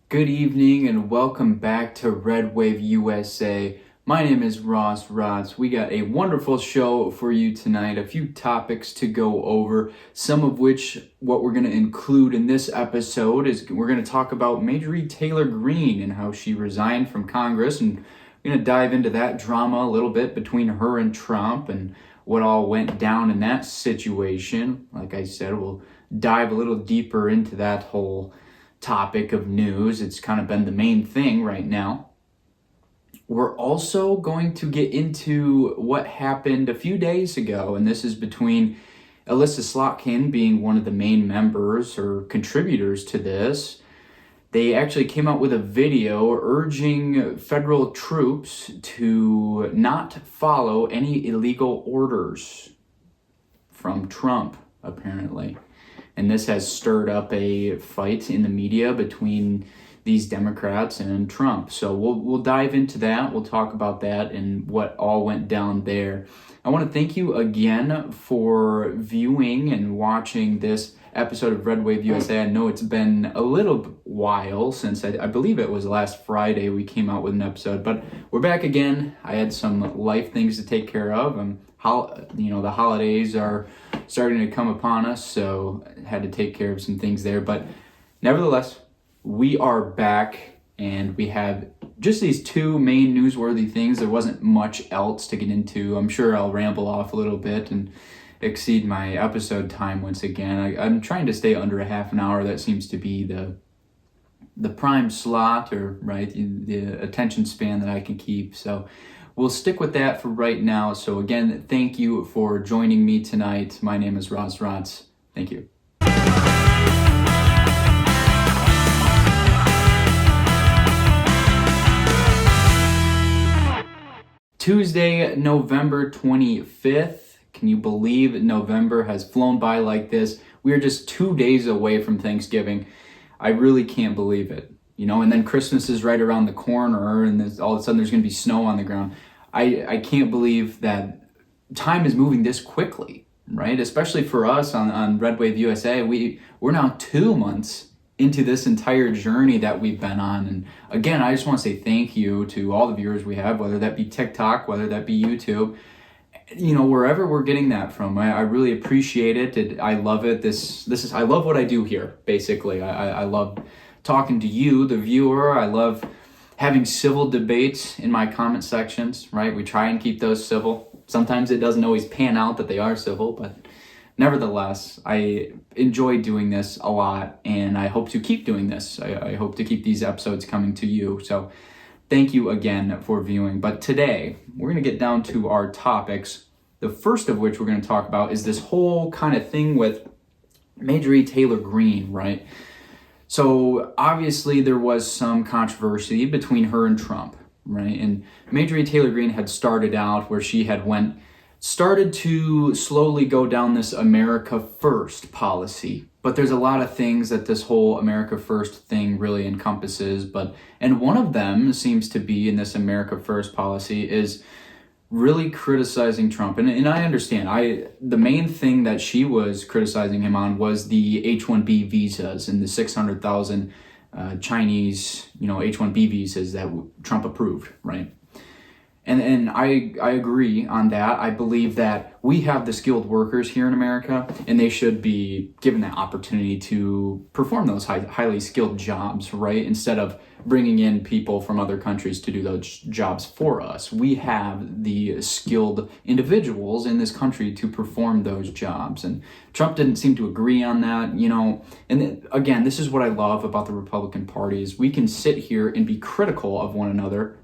Good evening and welcome back to Red Wave USA. My name is Ross Rods. We got a wonderful show for you tonight, a few topics to go over, some of which what we're going to include in this episode is we're going to talk about Marjorie Taylor Greene and how she resigned from Congress, and we're going to dive into that drama a little bit between her and Trump and what all went down in that situation. Like I said, we'll dive a little deeper into that whole topic of news. It's kind of been the main thing right now. We're also going to get into what happened a few days ago, and this is between Elissa Slotkin being one of the main members or contributors to this. They actually came out with a video urging federal troops to not follow any illegal orders from Trump, apparently. And this has stirred up a fight in the media between these Democrats and Trump. So we'll dive into that. We'll talk about that and what all went down there. I want to thank you again for viewing and watching this episode of Red Wave USA. I know it's been a little while since I believe it was last Friday we came out with an episode, but we're back again. I had some life things to take care of, and the holidays are starting to come upon us, so I had to take care of some things there. But nevertheless, we are back, and we have just these two main newsworthy things. There wasn't much else to get into. I'm sure I'll ramble off a little bit and exceed my episode time once again. I'm trying to stay under a half an hour. That seems to be the prime slot, or right, the attention span that I can keep. So we'll stick with that for right now. So again, thank you for joining me tonight. My name is Ross Rods. Thank you. Tuesday, November 25th. Can you believe November has flown by like this? We are just 2 days away from Thanksgiving. I really can't believe it. And then Christmas is right around the corner, and all of a sudden there's going to be snow on the ground. I can't believe that time is moving this quickly, right? Especially for us on Red Wave USA. We're now 2 months into this entire journey that we've been on. And again, I just want to say thank you to all the viewers we have, whether that be TikTok, whether that be YouTube, wherever we're getting that from. I really appreciate it. I love it. I love what I do here, basically. I love talking to you, the viewer. I love having civil debates in my comment sections, right? We try and keep those civil. Sometimes it doesn't always pan out that they are civil, but nevertheless, I enjoy doing this a lot, and I hope to keep doing this. I hope to keep these episodes coming to you. So thank you again for viewing. But today, we're going to get down to our topics. The first of which we're going to talk about is this whole kind of thing with Marjorie Taylor Greene, right? So obviously there was some controversy between her and Trump, right? And Marjorie Taylor Greene had started out where she had started to slowly go down this America First policy. But there's a lot of things that this whole America First thing really encompasses. And one of them seems to be in this America First policy is really criticizing Trump. And I understand. The main thing that she was criticizing him on was the H-1B visas and the 600,000 Chinese, H-1B visas that Trump approved, right? And I agree on that. I believe that we have the skilled workers here in America, and they should be given that opportunity to perform those highly skilled jobs, right? Instead of bringing in people from other countries to do those jobs for us. We have the skilled individuals in this country to perform those jobs. And Trump didn't seem to agree on that, And again, this is what I love about the Republican Party is we can sit here and be critical of one another,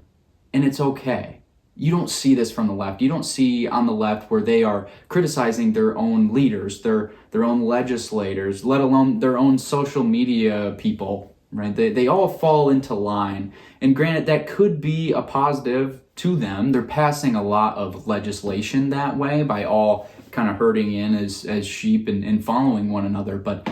and it's okay. You don't see this from the left. You don't see on the left where they are criticizing their own leaders, their own legislators, let alone their own social media people, right? They all fall into line. And granted, that could be a positive to them. They're passing a lot of legislation that way by all kind of herding in as sheep and following one another. But,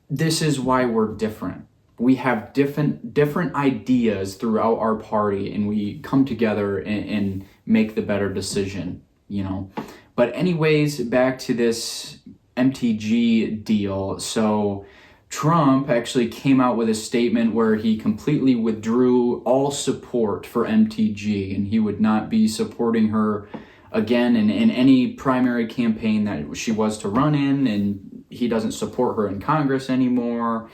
this is why we're different. We have different ideas throughout our party, and we come together and make the better decision, But anyways, back to this MTG deal. So Trump actually came out with a statement where he completely withdrew all support for MTG, and he would not be supporting her again in any primary campaign that she was to run in, and he doesn't support her in Congress anymore.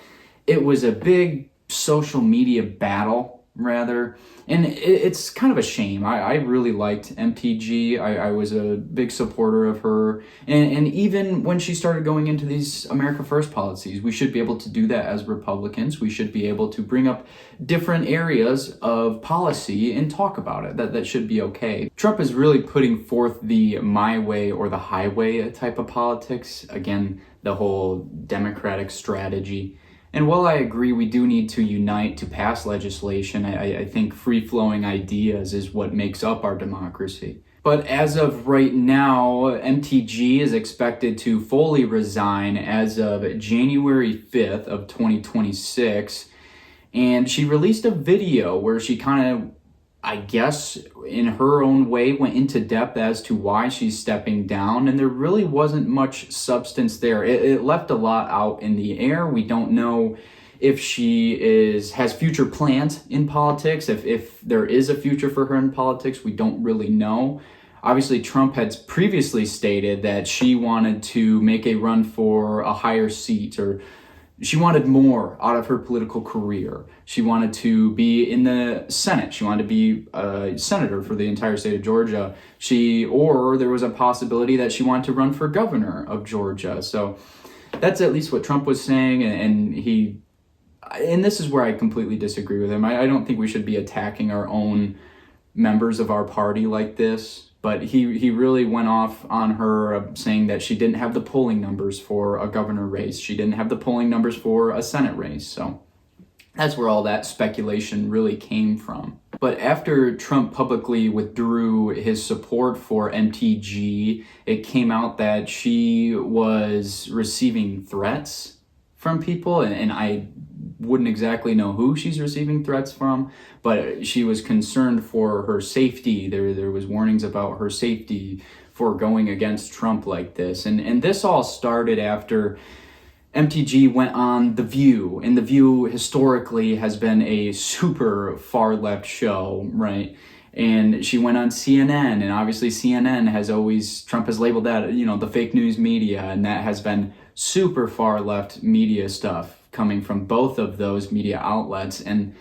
It was a big social media battle, rather, and it's kind of a shame. I really liked MTG. I was a big supporter of her, and even when she started going into these America First policies, we should be able to do that as Republicans. We should be able to bring up different areas of policy and talk about it. That should be okay. Trump is really putting forth the my way or the highway type of politics. Again, the whole Democratic strategy. And while I agree we do need to unite to pass legislation, I think free-flowing ideas is what makes up our democracy. But as of right now, MTG is expected to fully resign as of January 5th of 2026. And she released a video where she kind of, I guess, in her own way, went into depth as to why she's stepping down, and there really wasn't much substance there. It left a lot out in the air. We don't know if she has future plans in politics, if there is a future for her in politics. We don't really know. Obviously, Trump had previously stated that she wanted to make a run for a higher seat, or she wanted more out of her political career. She wanted to be in the Senate. She wanted to be a senator for the entire state of Georgia. Or there was a possibility that she wanted to run for governor of Georgia. So that's at least what Trump was saying. And this is where I completely disagree with him. I don't think we should be attacking our own members of our party like this. But he really went off on her, saying that she didn't have the polling numbers for a governor race. She didn't have the polling numbers for a Senate race. So that's where all that speculation really came from. But after Trump publicly withdrew his support for MTG, it came out that she was receiving threats from people, and I wouldn't exactly know who she's receiving threats from, but she was concerned for her safety. There was warnings about her safety for going against Trump like this. And this all started after MTG went on The View, and The View historically has been a super far left show, right? And she went on CNN, and obviously CNN Trump has labeled that, the fake news media, and that has been super far left media stuff coming from both of those media outlets. And,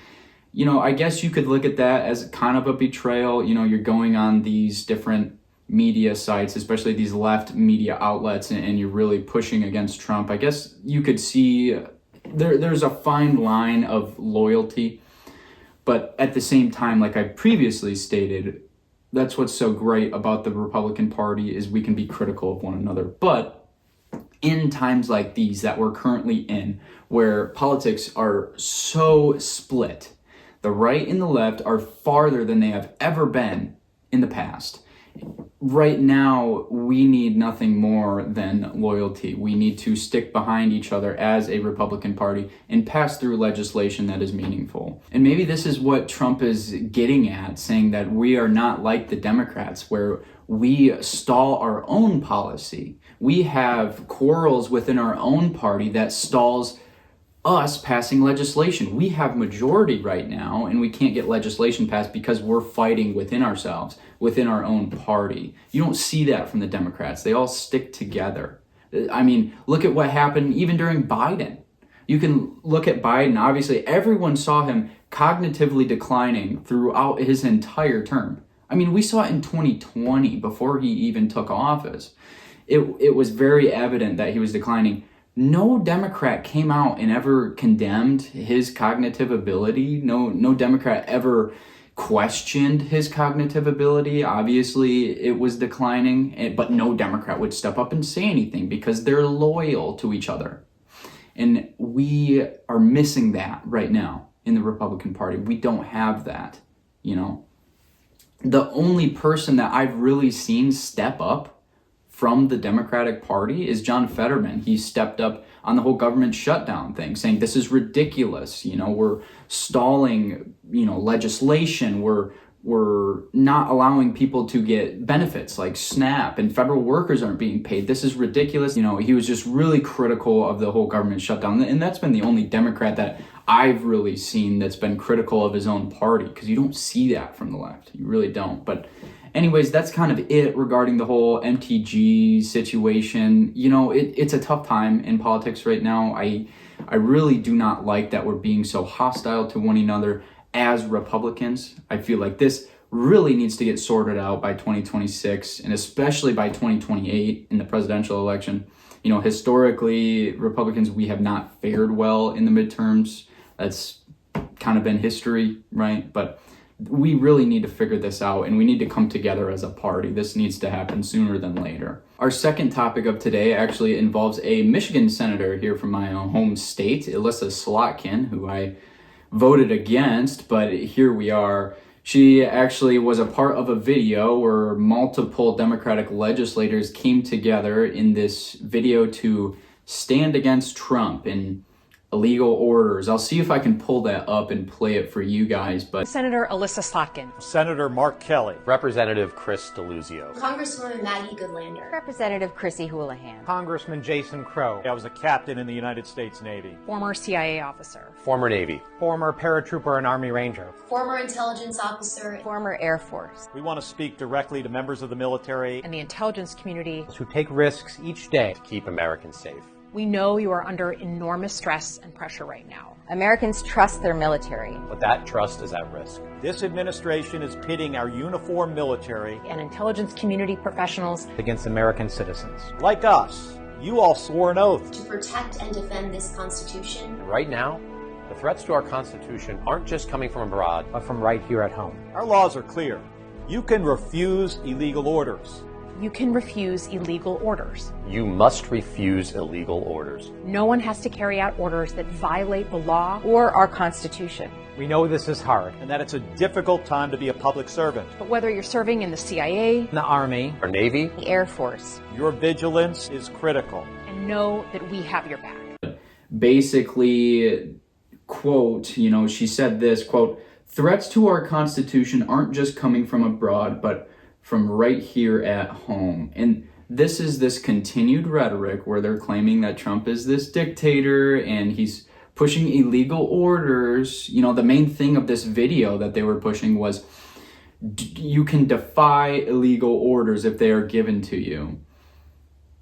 I guess you could look at that as kind of a betrayal. You're going on these different media sites, especially these left media outlets, and you're really pushing against Trump. I guess you could see there's a fine line of loyalty. But at the same time, like I previously stated, that's what's so great about the Republican Party is we can be critical of one another. But in times like these that we're currently in, where politics are so split, the right and the left are farther than they have ever been in the past. Right now, we need nothing more than loyalty. We need to stick behind each other as a Republican Party and pass through legislation that is meaningful. And maybe this is what Trump is getting at, saying that we are not like the Democrats, where we stall our own policy. We have quarrels within our own party that stalls us passing legislation. We have majority right now, and we can't get legislation passed because we're fighting within ourselves, within our own party. You don't see that from the Democrats. They all stick together. I mean, look at what happened even during Biden. You can look at Biden. Obviously, everyone saw him cognitively declining throughout his entire term. I mean, we saw it in 2020 before he even took office. It was very evident that he was declining. No Democrat came out and ever condemned his cognitive ability. No Democrat ever questioned his cognitive ability. Obviously, it was declining, but no Democrat would step up and say anything because they're loyal to each other. And we are missing that right now in the Republican Party. We don't have that, The only person that I've really seen step up from the Democratic Party is John Fetterman. He stepped up on the whole government shutdown thing, saying this is ridiculous. We're stalling, legislation. We're we're not allowing people to get benefits like SNAP, and federal workers aren't being paid. This is ridiculous. He was just really critical of the whole government shutdown. And that's been the only Democrat that I've really seen that's been critical of his own party, because you don't see that from the left. You really don't. But anyways, that's kind of it regarding the whole MTG situation. It's a tough time in politics right now. I really do not like that we're being so hostile to one another as Republicans. I feel like this really needs to get sorted out by 2026, and especially by 2028 in the presidential election. Historically, Republicans, we have not fared well in the midterms. That's kind of been history, right? But we really need to figure this out, and we need to come together as a party. This needs to happen sooner than later. Our second topic of today actually involves a Michigan senator here from my own home state, Elissa Slotkin, who I voted against, but here we are. She actually was a part of a video where multiple Democratic legislators came together in this video to stand against Trump and illegal orders. I'll see if I can pull that up and play it for you guys. But Senator Elissa Slotkin. Senator Mark Kelly. Representative Chris DeLuzio. Congresswoman Maggie Goodlander. Representative Chrissy Houlihan. Congressman Jason Crow. I was a captain in the United States Navy. Former CIA officer. Former Navy. Former paratrooper and Army Ranger. Former intelligence officer. Former Air Force. We want to speak directly to members of the military And the intelligence community. who take risks each day. To keep Americans safe. We know you are under enormous stress and pressure right now. Americans trust their military. But that trust is at risk. This administration is pitting our uniformed military And intelligence community professionals. against American citizens. Like us, you all swore an oath To protect and defend this Constitution. Right now, the threats to our Constitution aren't just coming from abroad, but from right here at home. Our laws are clear. You can refuse illegal orders. You can refuse illegal orders. you must refuse illegal orders. No one has to carry out orders that violate the law. or our Constitution. We know this is hard and that it's a difficult time to be a public servant. But whether you're serving in the CIA, In the Army, Our Navy, The Air Force. your vigilance is critical. and know that we have your back. Basically, quote, she said this, quote, "Threats to our Constitution aren't just coming from abroad, but from right here at home." And this is this continued rhetoric where they're claiming that Trump is this dictator and he's pushing illegal orders. The main thing of this video that they were pushing was you can defy illegal orders if they are given to you.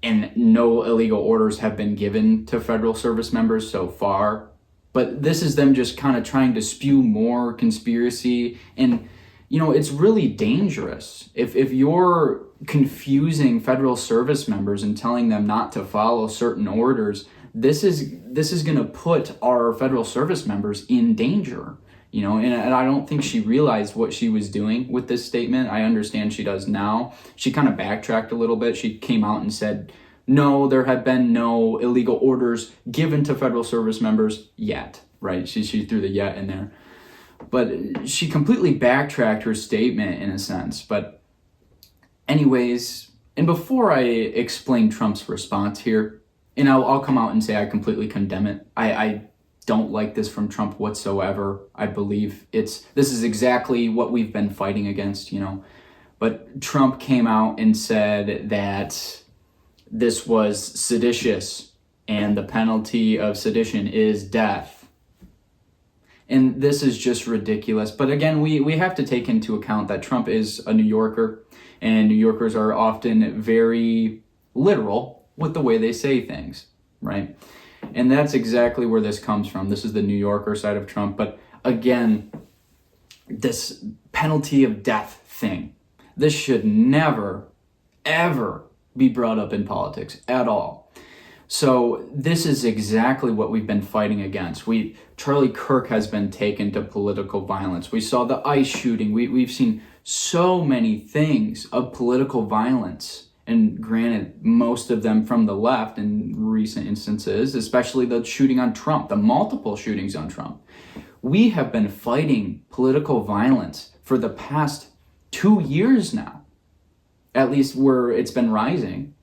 And no illegal orders have been given to federal service members so far. But this is them just kind of trying to spew more conspiracy. And, it's really dangerous. If you're confusing federal service members and telling them not to follow certain orders, this is going to put our federal service members in danger. And I don't think she realized what she was doing with this statement. I understand she does now. She kind of backtracked a little bit. She came out and said, no, there have been no illegal orders given to federal service members yet, right? She threw the yet in there. But she completely backtracked her statement in a sense. But anyways, and before I explain Trump's response here, and I'll come out and say I completely condemn it. I don't like this from Trump whatsoever. I believe this is exactly what we've been fighting against, But Trump came out and said that this was seditious and the penalty of sedition is death. And this is just ridiculous. But again, we have to take into account that Trump is a New Yorker, and New Yorkers are often very literal with the way they say things, right? And that's exactly where this comes from. This is the New Yorker side of Trump. But again, this penalty of death thing, this should never, ever be brought up in politics at all. So this is exactly what we've been fighting against. Charlie Kirk has been taken to political violence. We saw the ICE shooting. We've seen so many things of political violence. And granted, most of them from the left in recent instances, especially the shooting on Trump, the multiple shootings on Trump. We have been fighting political violence for the past 2 years now, at least where it's been rising.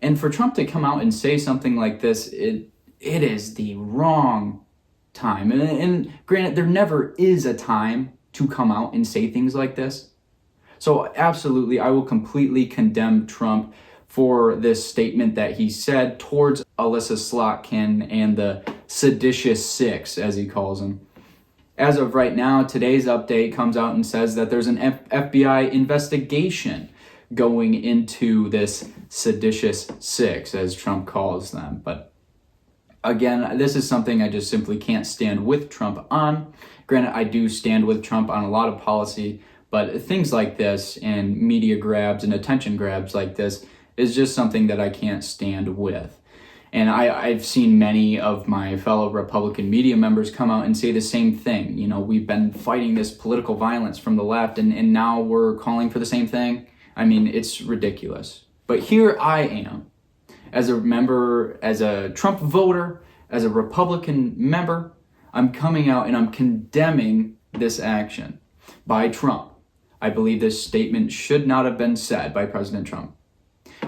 And for Trump to come out and say something like this, it is the wrong time. And granted, there never is a time to come out and say things like this. So absolutely, I will completely condemn Trump for this statement that he said towards Elissa Slotkin and the seditious six, as he calls them. As of right now, today's update comes out and says that there's an FBI investigation going into this seditious six, as Trump calls them. But again, this is something I just simply can't stand with Trump on. Granted, I do stand with Trump on a lot of policy, but things like this and media grabs and attention grabs like this is just something that I can't stand with. And I've seen many of my fellow Republican media members come out and say the same thing. You know, we've been fighting this political violence from the left, and now we're calling for the same thing. I mean, it's ridiculous. But here I am, as a member, as a Trump voter, as a Republican member, I'm coming out and I'm condemning this action by Trump. I believe this statement should not have been said by President Trump.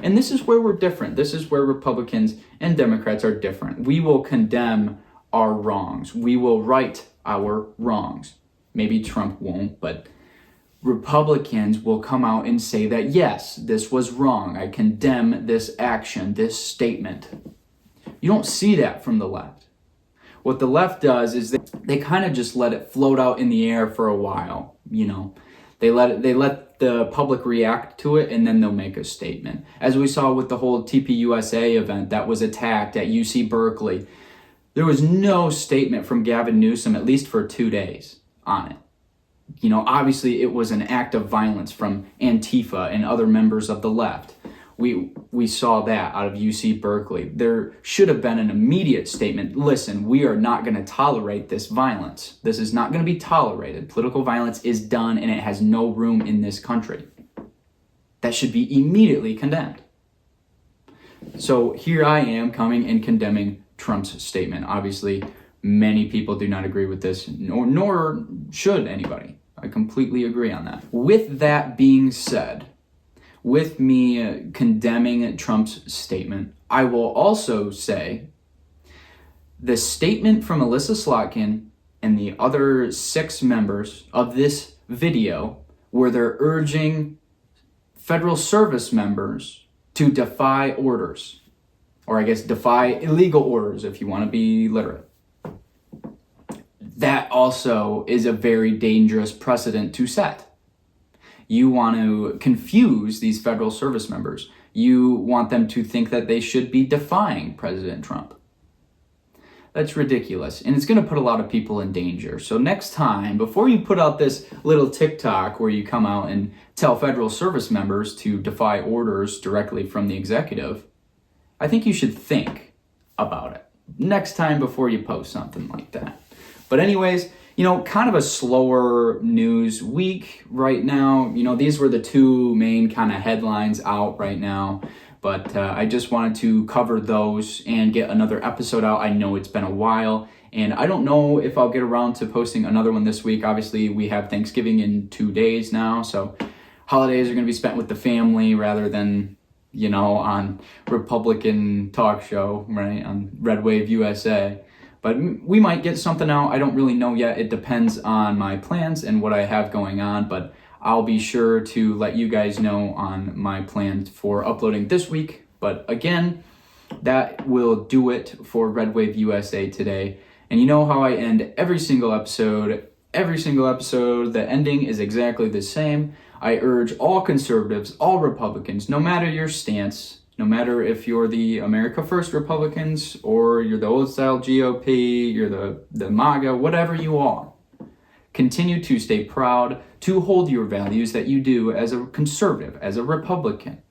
And this is where we're different. This is where Republicans and Democrats are different. We will condemn our wrongs. We will right our wrongs. Maybe Trump won't, but Republicans will come out and say that, yes, this was wrong. I condemn this action, this statement. You don't see that from the left. What the left does is they kind of just let it float out in the air for a while. You know, they let the public react to it, and then they'll make a statement. As we saw with the whole TPUSA event that was attacked at UC Berkeley, there was no statement from Gavin Newsom, at least for 2 days, on it. You know, obviously it was an act of violence from Antifa and other members of the left. We saw that out of UC Berkeley. There should have been an immediate statement. Listen, we are not going to tolerate this violence. This is not going to be tolerated. Political violence is done and it has no room in this country. That should be immediately condemned. So here I am coming and condemning Trump's statement. Obviously, many people do not agree with this, nor should anybody. I completely agree on that. With that being said, with me condemning Trump's statement, I will also say the statement from Elissa Slotkin and the other 6 members of this video where they're urging federal service members to defy orders, or I guess defy illegal orders if you want to be literate. That also is a very dangerous precedent to set. You want to confuse these federal service members. You want them to think that they should be defying President Trump. That's ridiculous, and it's going to put a lot of people in danger. So next time, before you put out this little TikTok where you come out and tell federal service members to defy orders directly from the executive, I think you should think about it next time before you post something like that. But anyways, you know, kind of a slower news week right now. You know, these were the 2 main kind of headlines out right now. But I just wanted to cover those and get another episode out. I know it's been a while, and I don't know if I'll get around to posting another one this week. Obviously, we have Thanksgiving in 2 days now, so holidays are going to be spent with the family rather than, you know, on Republican talk show, right, on Red Wave USA. But we might get something out. I don't really know yet. It depends on my plans and what I have going on, but I'll be sure to let you guys know on my plans for uploading this week. But again, that will do it for Red Wave USA today. And you know how I end every single episode. Every single episode, the ending is exactly the same. I urge all conservatives, all Republicans, no matter your stance, no matter if you're the America First Republicans or you're the old-style GOP, you're the MAGA, whatever you are, continue to stay proud, to hold your values that you do as a conservative, as a Republican.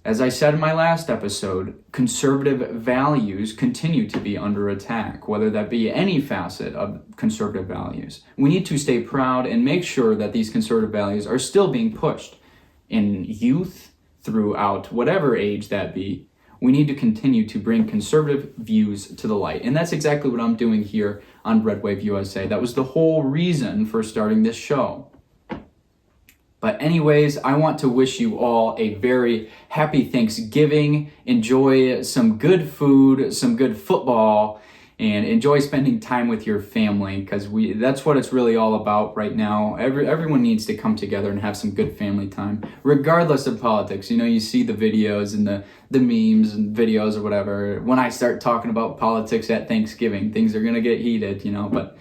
As I said in my last episode, conservative values continue to be under attack, whether that be any facet of conservative values. We need to stay proud and make sure that these conservative values are still being pushed in youth, throughout whatever age that be. We need to continue to bring conservative views to the light. And that's exactly what I'm doing here on Red Wave USA. That was the whole reason for starting this show. But anyways, I want to wish you all a very happy Thanksgiving. Enjoy some good food, some good football, and enjoy spending time with your family, because that's what it's really all about right now. Everyone needs to come together and have some good family time, regardless of politics. You know, you see the videos and the memes and videos or whatever. When I start talking about politics at Thanksgiving, things are going to get heated, you know, but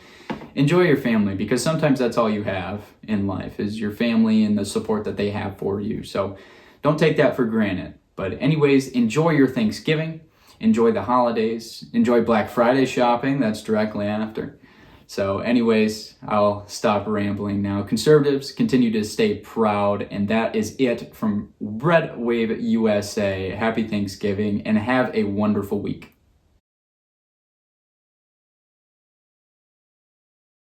enjoy your family, because sometimes that's all you have in life is your family and the support that they have for you. So don't take that for granted. But anyways, enjoy your Thanksgiving. Enjoy the holidays. Enjoy Black Friday shopping. That's directly after. So anyways, I'll stop rambling now. Conservatives, continue to stay proud. And that is it from Red Wave USA. Happy Thanksgiving and have a wonderful week.